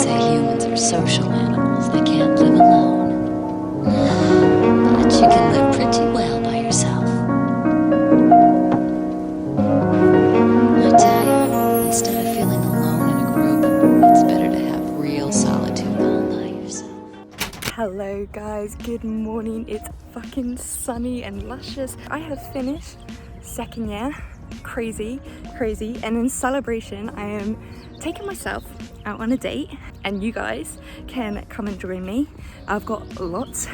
say humans are social animals that can't live alone. But you can live pretty well by yourself. I tell you, instead of feeling alone in a group, it's better to have real solitude all by yourself. Hello guys, good morning. It's fucking sunny and luscious. I have finished second year. Crazy. And in celebration, I am taking myself out on a date and you guys can come and join me. I've got lots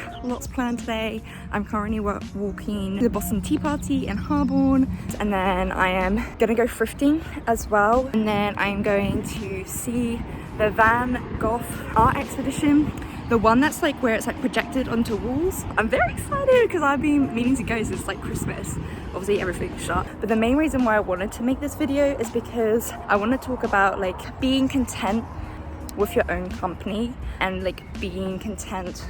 planned today. I'm currently walking to the Boston Tea Party in Harborne, and then I am gonna go thrifting as well, and then I'm going to see the Van Gogh art exhibition, the one that's like where it's like projected onto walls. I'm very excited because I've been meaning to go since like Christmas. Obviously everything's shut, but the main reason why I wanted to make this video is because I want to talk about like being content with your own company and like being content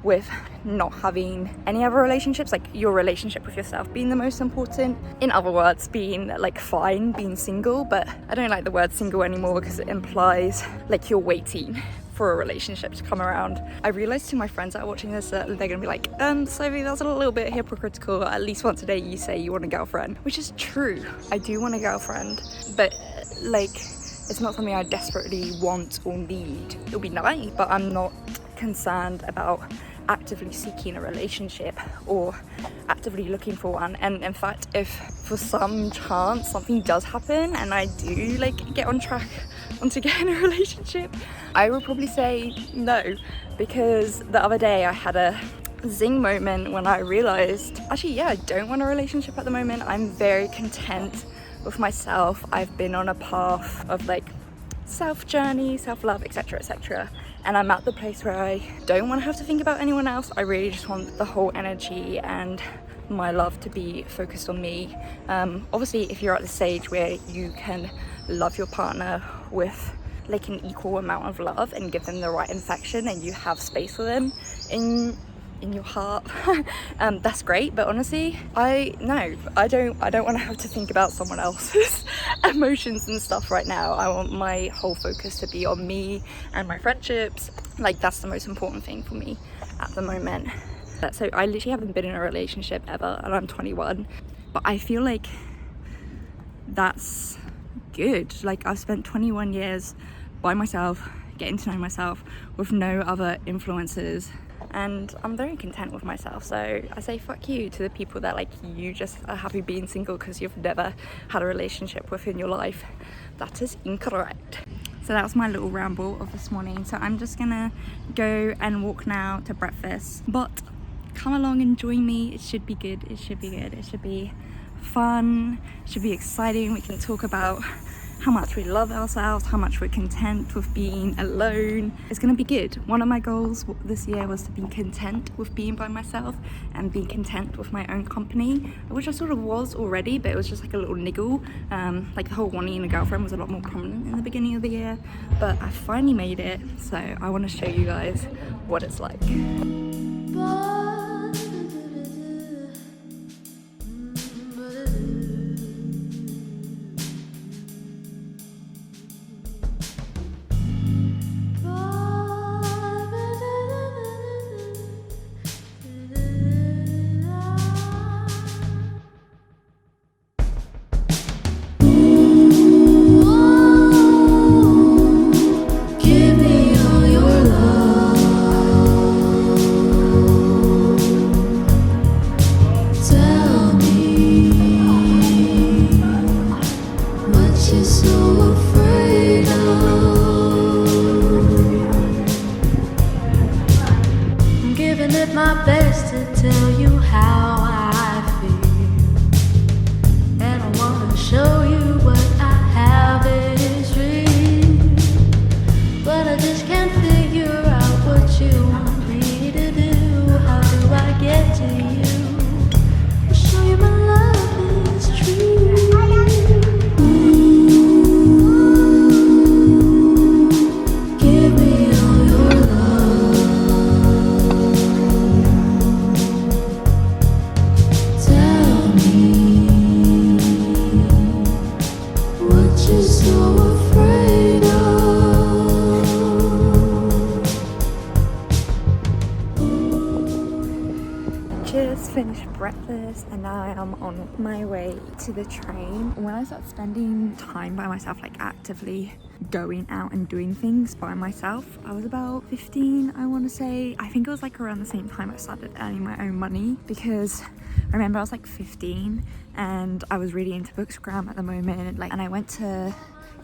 with not having any other relationships, like your relationship with yourself being the most important. In other words, being like fine being single, but I don't like the word single anymore because it implies like you're waiting for a relationship to come around. I realized to my friends that are watching this that they're gonna be like, Sophie, that's a little bit hypocritical. At least once a day you say you want a girlfriend, which is true. I do want a girlfriend, but like it's not something I desperately want or need. It'll be nice, but I'm not concerned about actively seeking a relationship or actively looking for one. And in fact, if for some chance something does happen and I do like get on track onto getting a relationship, I would probably say no, because the other day I had a zing moment when I realized actually I don't want a relationship at the moment. I'm very content with myself. I've been on a path of like self-journey, self-love, etc, and I'm at the place where I don't want to have to think about anyone else. I really just want the whole energy and my love to be focused on me. Obviously if you're at the stage where you can love your partner with like an equal amount of love and give them the right affection and you have space for them in your heart, that's great. But honestly, I don't want to have to think about someone else's emotions and stuff right now. I want my whole focus to be on me and my friendships. Like that's the most important thing for me at the moment. So I literally haven't been in a relationship ever and I'm 21, but I feel like that's good. Like I've spent 21 years by myself, getting to know myself with no other influences, and I'm very content with myself. So I say fuck you to the people that like you just are happy being single because you've never had a relationship within your life. That is incorrect. So that was my little ramble of this morning. So I'm just gonna go and walk now to breakfast, but come along and join me. It should be good. It should be fun. It should be exciting. We can talk about how much we love ourselves, how much we're content with being alone. It's gonna be good. One of my goals this year was to be content with being by myself and being content with my own company, which I sort of was already, but it was just like a little niggle. Like the whole wanting a girlfriend was a lot more prominent in the beginning of the year, but I finally made it. So I wanna show you guys what it's like. My best to tell you how I feel, and I wanna show you what I have is real, but I just can't figure out what you want me to do. How do I get to you? I'll show you my love is true. Give me all your love. You're so afraid of. finished breakfast and now I am on my way to the train. When I started spending time by myself, like actively going out and doing things by myself, I was about 15, I want to say. I think it was like around the same time I started earning my own money, because I remember I was like 15 and I was really into Bookstagram at the moment, and I went to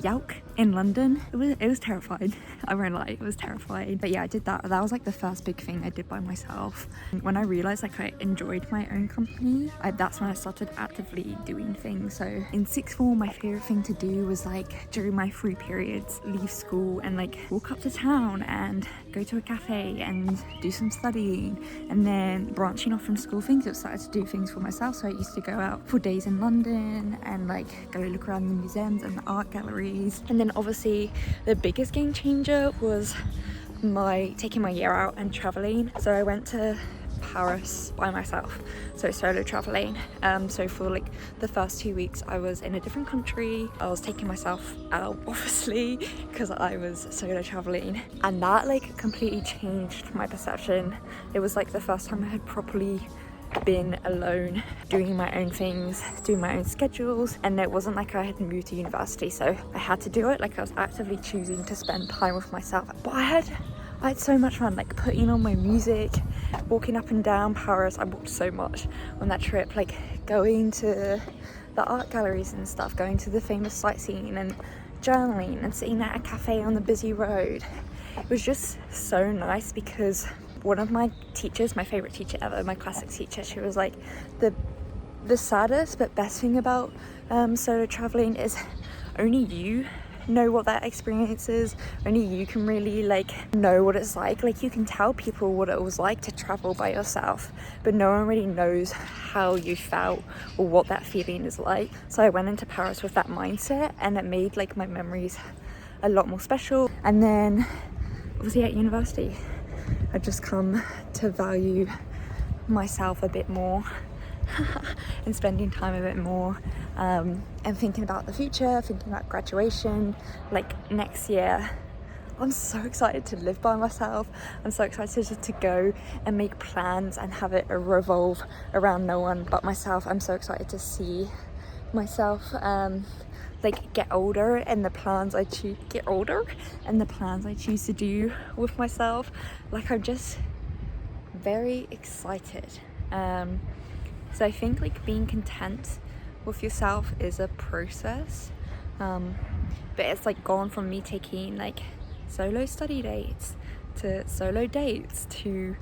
Yelk in London. It was terrifying. I won't lie, it was terrifying. But yeah, I did that. That was like the first big thing I did by myself. When I realized like I enjoyed my own company, that's when I started actively doing things. So in sixth form, my favorite thing to do was like during my free periods, leave school and like walk up to town and go to a cafe and do some studying. And then branching off from school things, I started to do things for myself. So I used to go out for days in London and like go look around the museums and the art galleries. And then obviously the biggest game changer was taking my year out and traveling. So I went to Paris by myself, so solo traveling. So for like the first 2 weeks I was in a different country. I was taking myself out obviously because I was solo traveling, and that like completely changed my perception. It was like the first time I had properly been alone, doing my own things, doing my own schedules, and it wasn't like I had moved to university, so I had to do it. Like I was actively choosing to spend time with myself. But I had so much fun, like putting on my music, walking up and down Paris. I walked so much on that trip, like going to the art galleries and stuff, going to the famous sightseeing and journaling and sitting at a cafe on the busy road. It was just so nice because one of my teachers, my favorite teacher ever, my classics teacher, she was like, the saddest but best thing about solo traveling is only you know what that experience is. Only you can really like know what it's like you can tell people what it was like to travel by yourself, but no one really knows how you felt or what that feeling is like. So I went into Paris with that mindset, and it made like my memories a lot more special. And then obviously at university I just come to value myself a bit more and spending time a bit more, and thinking about the future, thinking about graduation, like next year. I'm so excited to live by myself. I'm so excited just to go and make plans and have it revolve around no one but myself. I'm so excited to see myself like get older and the plans I choose to do with myself. Like I'm just very excited. So I think like being content with yourself is a process, but it's like gone from me taking like solo study dates to solo dates to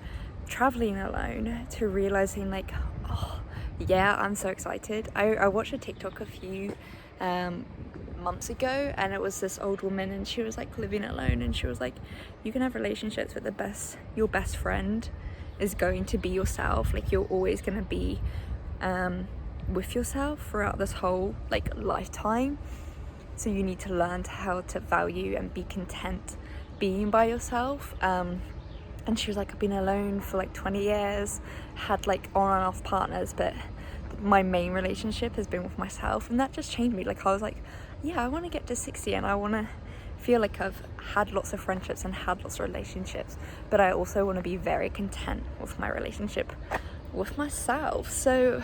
traveling alone to realizing like, oh yeah, I'm so excited. I watched a TikTok a few months ago, and it was this old woman and she was like living alone, and she was like, you can have relationships with your best friend is going to be yourself. Like you're always going to be with yourself throughout this whole like lifetime, so you need to learn how to value and be content being by yourself. And she was like, I've been alone for like 20 years, had like on and off partners, but my main relationship has been with myself. And that just changed me. Like I was like, yeah, I want to get to 60 and I want to feel like I've had lots of friendships and had lots of relationships, but I also want to be very content with my relationship with myself. So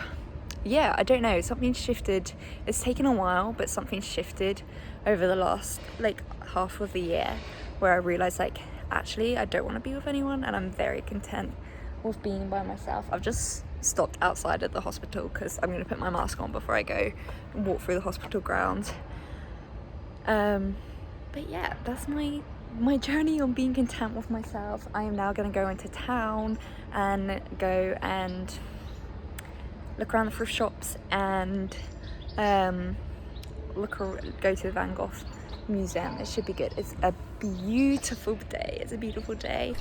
yeah, I don't know, something shifted. It's taken a while, but something shifted over the last like half of the year, where I realized like actually I don't want to be with anyone and I'm very content with being by myself. I've just stopped outside of the hospital because I'm going to put my mask on before I go and walk through the hospital grounds. But yeah, that's my journey on being content with myself. I am now going to go into town and go and look around the thrift shops and go to the Van Gogh museum. It should be good. It's a beautiful day. It's a beautiful day.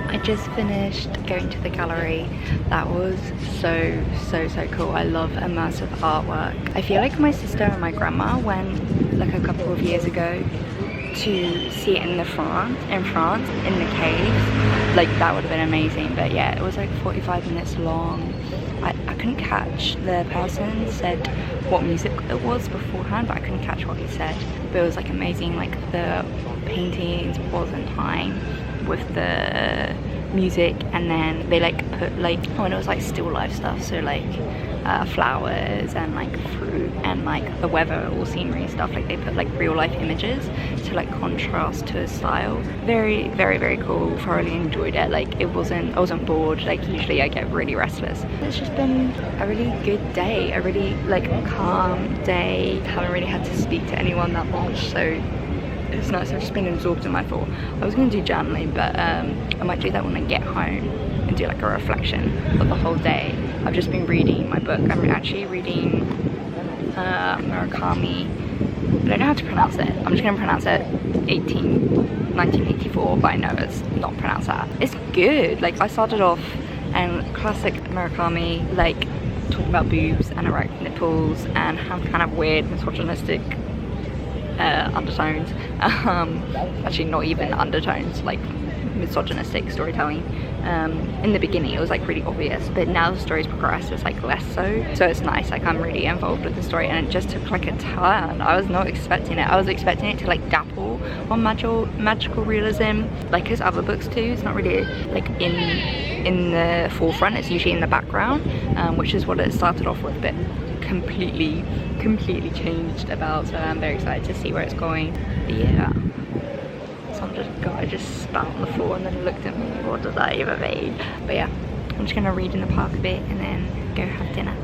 I just finished going to the gallery. That was so cool. I love immersive artwork. I feel like my sister and my grandma went like a couple of years ago to see it in France, in the caves. Like that would have been amazing, but yeah, it was like 45 minutes long. I couldn't catch, the person said what music it was beforehand, but I couldn't catch what he said. But it was like amazing, like the paintings was in time with the music, and then they like put like, oh, and it was like still life stuff, so like flowers and like fruit and like the weather or scenery stuff. Like they put like real life images to like contrast to his style. Very cool. Thoroughly enjoyed it. Like I wasn't bored. Like usually I get really restless. It's just been a really good day, a really like calm day. Haven't really had to speak to anyone that much, so it's nice. I've just been absorbed in my thought. I was going to do journaling, but I might do that when I get home and do like a reflection of the whole day. I've just been reading my book. I'm actually reading Murakami. I don't know how to pronounce it. I'm just going to pronounce it 1984, but I know it's not pronounced that. It's good. Like I started off and classic Murakami, like talking about boobs and erect nipples and have kind of weird misogynistic undertones. Actually not even undertones, like misogynistic storytelling. In the beginning it was like really obvious, but now the story's progressed, it's like less so it's nice. Like I'm really involved with the story, and it just took like a turn. I was not expecting it. I was expecting it to like dabble on magical realism like his other books too. It's not really like in the forefront, it's usually in the background, which is what it started off with, but completely changed about. So I'm very excited to see where it's going. But yeah, some guy just spat on the floor and then looked at me. What does that even mean? But yeah, I'm just gonna read in the park a bit and then go have dinner.